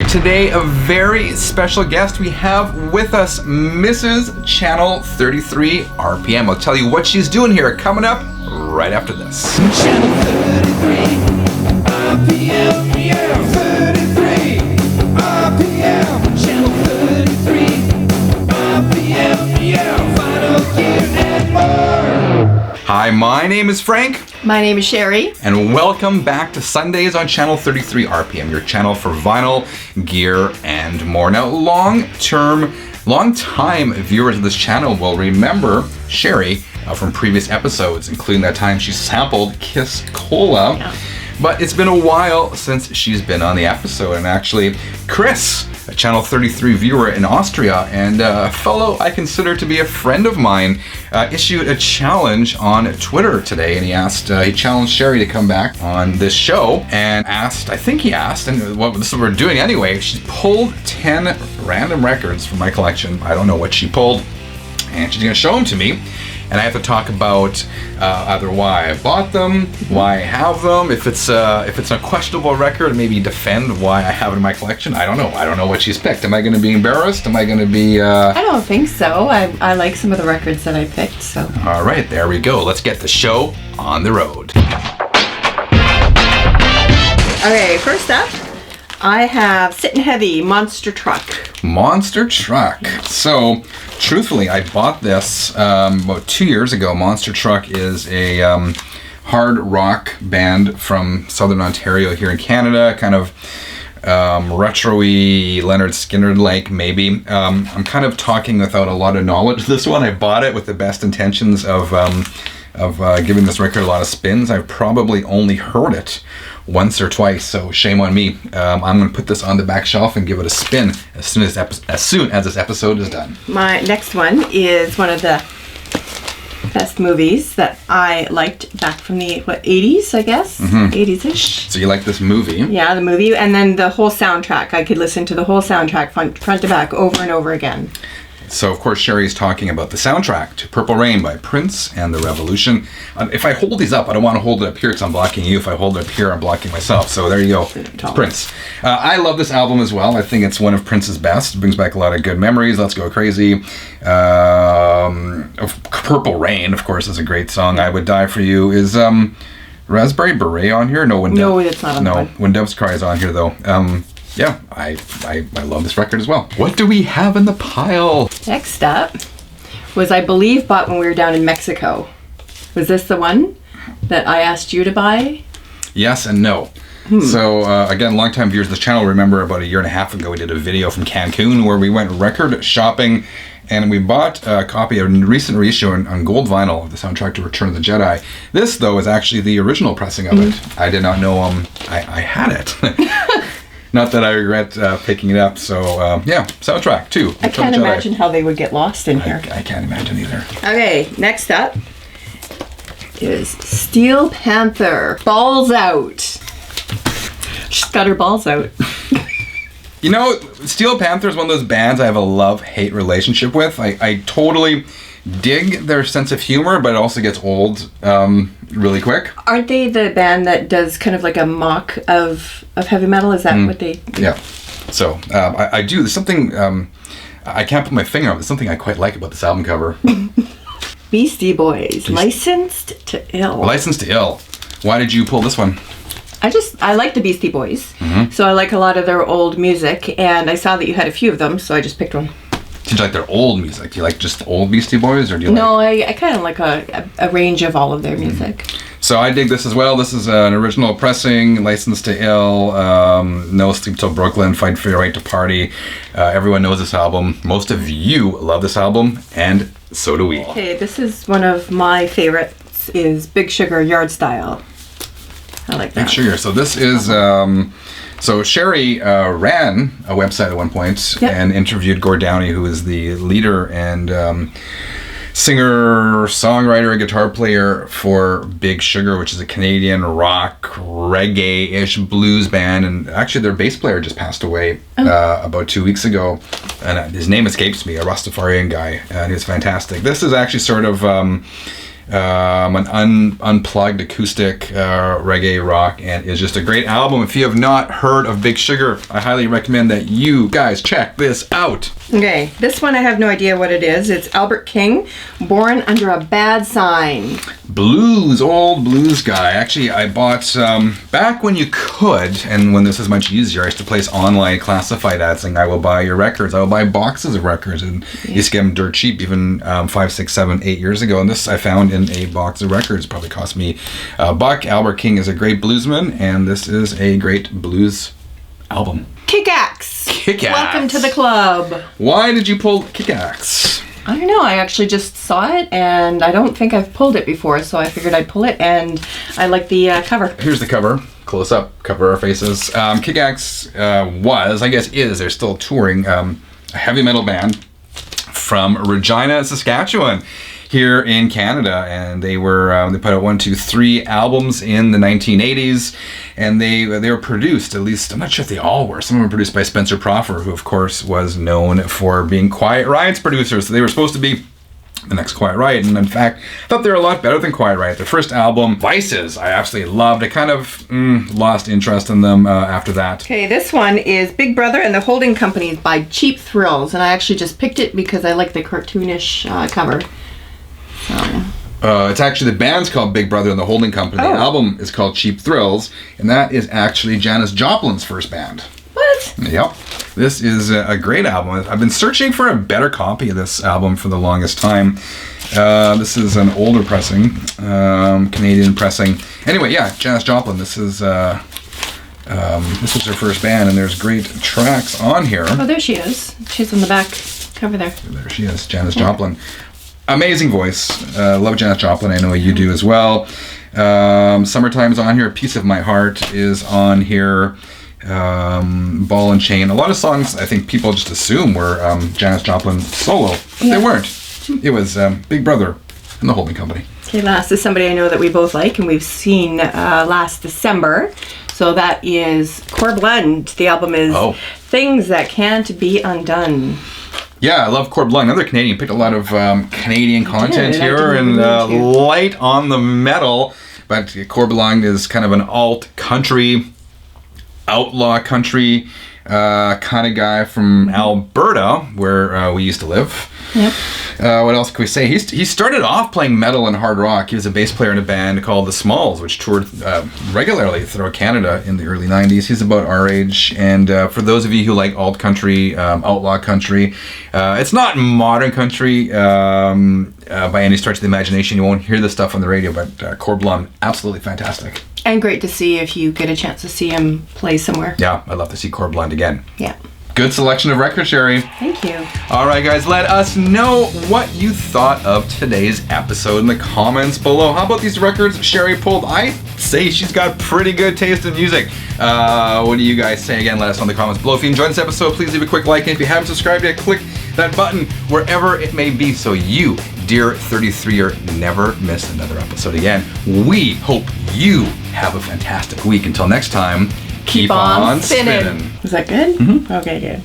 Today, a very special guest. We have with us Mrs. Channel 33 RPM. I'll tell you what she's doing here coming up right after this. Channel 33 RPM, yeah, 33 RPM. Channel 33 RPM, yeah, final gear and more. Hi, my name is Frank. My name is Sheri. And welcome back to Sundays on Channel 33 RPM, your channel for vinyl, gear, and more. Now, long-time viewers of this channel will remember Sheri from previous episodes, including that time she sampled Kiss Cola. Yeah. But it's been a while since she's been on the episode, and actually, Chris, a Channel 33 viewer in Austria and a fellow I consider to be a friend of mine, issued a challenge on Twitter today, and he challenged Sheri to come back on this show, and this is what we're doing anyway. She pulled 10 random records from my collection. I don't know what she pulled, and she's gonna show them to me. And I have to talk about either why I bought them, why I have them, if it's a questionable record, maybe defend why I have it in my collection. I don't know. I don't know what she's picked. Am I going to be embarrassed? Am I going to be... I don't think so. I like some of the records that I picked, so... All right, there we go. Let's get the show on the road. Okay, first up, I have Sittin' Heavy, Monster Truck. Monster Truck. So, truthfully, I bought this about 2 years ago. Monster Truck is a hard rock band from Southern Ontario here in Canada, kind of retro-y, Leonard Skinner-like maybe. I'm kind of talking without a lot of knowledge. This one, I bought it with the best intentions of giving this record a lot of spins. I've probably only heard it once or twice, so shame on me. I'm going to put this on the back shelf and give it a spin as soon as this episode is done. My next one is one of the best movies that I liked back from the 80s, I guess? 80s-ish. So you like this movie? Yeah, the movie, and then the whole soundtrack. I could listen to the whole soundtrack front to back over and over again. So, of course, Sheri's talking about the soundtrack to Purple Rain by Prince and the Revolution. If I hold these up, I don't want to hold it up here because I'm blocking you. If I hold it up here, I'm blocking myself. So there you go. It's Prince. I love this album as well. I think it's one of Prince's best. It brings back a lot of good memories. Let's Go Crazy. Purple Rain, of course, is a great song. I Would Die For You. Is Raspberry Beret on here? No, it's not on No, one. When Doves Cry is on here, though. Yeah, I love this record as well. What do we have in the pile? Next up was, I believe, bought when we were down in Mexico. Was this the one that I asked you to buy? Yes and no. So, again, longtime viewers of the channel remember about a year and a half ago we did a video from Cancun where we went record shopping and we bought a copy of a recent reissue on gold vinyl of the soundtrack to Return of the Jedi. This, though, is actually the original pressing of it. I did not know I had it. Not that I regret picking it up. So, soundtrack too. I can't imagine how they would get lost in here. I can't imagine either. Okay, next up is Steel Panther, Balls Out. She's got her balls out. You know, Steel Panther is one of those bands I have a love-hate relationship with. I totally dig their sense of humor, but it also gets old really quick. Aren't they the band that does kind of like a mock of heavy metal? Is that what they do? Yeah. So, I do. There's something, I can't put my finger on it. There's something I quite like about this album cover. Beastie Boys, Licensed to Ill. Licensed to Ill. Why did you pull this one? I like the Beastie Boys, so I like a lot of their old music, and I saw that you had a few of them, so I just picked one. Do you like their old music? Do you like just old Beastie Boys, or do you No, I kind of like a range of all of their music. So I dig this as well. This is an original pressing, Licensed to Ill, No Sleep Till Brooklyn, Fight for Your Right to Party. Everyone knows this album. Most of you love this album, and so do we. Okay, this is one of my favorites, is Big Sugar, Yard Style. I like that. Big Sugar. So this is... So Sheri ran a website at one point and interviewed Gord Downey, who is the leader and singer, songwriter, guitar player for Big Sugar, which is a Canadian rock, reggae-ish blues band. And actually their bass player just passed away about 2 weeks ago. And his name escapes me, a Rastafarian guy. And he was fantastic. This is actually sort of... an unplugged acoustic reggae rock, and is just a great album. If you have not heard of Big Sugar, I highly recommend that you guys check this out. Okay, this one I have no idea what it is. It's Albert King, Born Under a Bad Sign. Blues, old blues guy. Actually, I bought, back when you could, and when this was much easier, I used to place online classified ads saying, I will buy your records. I will buy boxes of records. And used to get them dirt cheap, even 5, 6, 7, 8 years ago. And this I found in a box of records. Probably cost me $1. Albert King is a great bluesman, and this is a great blues album. Kick-Axe. Kick-Axe. Welcome to the club. Why did you pull Kick-Axe? I don't know. I actually just saw it, and I don't think I've pulled it before, so I figured I'd pull it, and I like the cover. Here's the cover. Close up. Cover our faces. Kick-Axe was, I guess is, they're still touring, a heavy metal band from Regina, Saskatchewan, here in Canada, and they were they put out 1, 2, 3 albums in the 1980s, and they were produced, at least I'm not sure if they all were. Some of them were produced by Spencer Proffer, who of course was known for being Quiet Riot's producer. So they were supposed to be the next Quiet Riot, and in fact, I thought they were a lot better than Quiet Riot. Their first album, Vices, I absolutely loved. I kind of lost interest in them after that. Okay, this one is Big Brother and the Holding Company by Cheap Thrills, and I actually just picked it because I like the cartoonish cover. It's actually, the band's called Big Brother and the Holding Company. The album is called Cheap Thrills, and that is actually Janis Joplin's first band. What? Yep. This is a great album. I've been searching for a better copy of this album for the longest time. This is an older pressing, Canadian pressing. Anyway, yeah, Janis Joplin. This is her first band, and there's great tracks on here. Oh, there she is. She's on the back cover there. There she is, Janis Joplin. Amazing voice. Love Janis Joplin. I know you do as well. Summertime's on here. Piece of My Heart is on here. Ball and Chain. A lot of songs I think people just assume were Janis Joplin solo, but they weren't. It was Big Brother and the Holding Company. Okay, last is somebody I know that we both like and we've seen last December. So that is Corb Lund. The album is Things That Can't Be Undone. Yeah, I love Corb Lund. Another Canadian. Picked a lot of Canadian content here, and light on the metal. But Corb Lund is kind of an alt country, outlaw country kind of guy from Alberta, where we used to live. Yep. What else can we say? He started off playing metal and hard rock. He was a bass player in a band called The Smalls, which toured regularly throughout Canada in the early 90s. He's about our age. And for those of you who like alt country, outlaw country, it's not modern country by any stretch of the imagination. You won't hear this stuff on the radio, but Corb Lund, absolutely fantastic. And great to see if you get a chance to see him play somewhere. Yeah, I'd love to see Corb Lund again. Yeah. Good selection of records, Sheri. Thank you. All right, guys, let us know what you thought of today's episode in the comments below. How about these records Sheri pulled? I say she's got pretty good taste in music. What do you guys say? Again, let us know in the comments below. If you enjoyed this episode, please leave a quick like. And if you haven't subscribed yet, click that button wherever it may be so you, dear 33er, never miss another episode again. We hope you have a fantastic week. Until next time, keep on spinning. Is that good? Mm-hmm. Okay, good.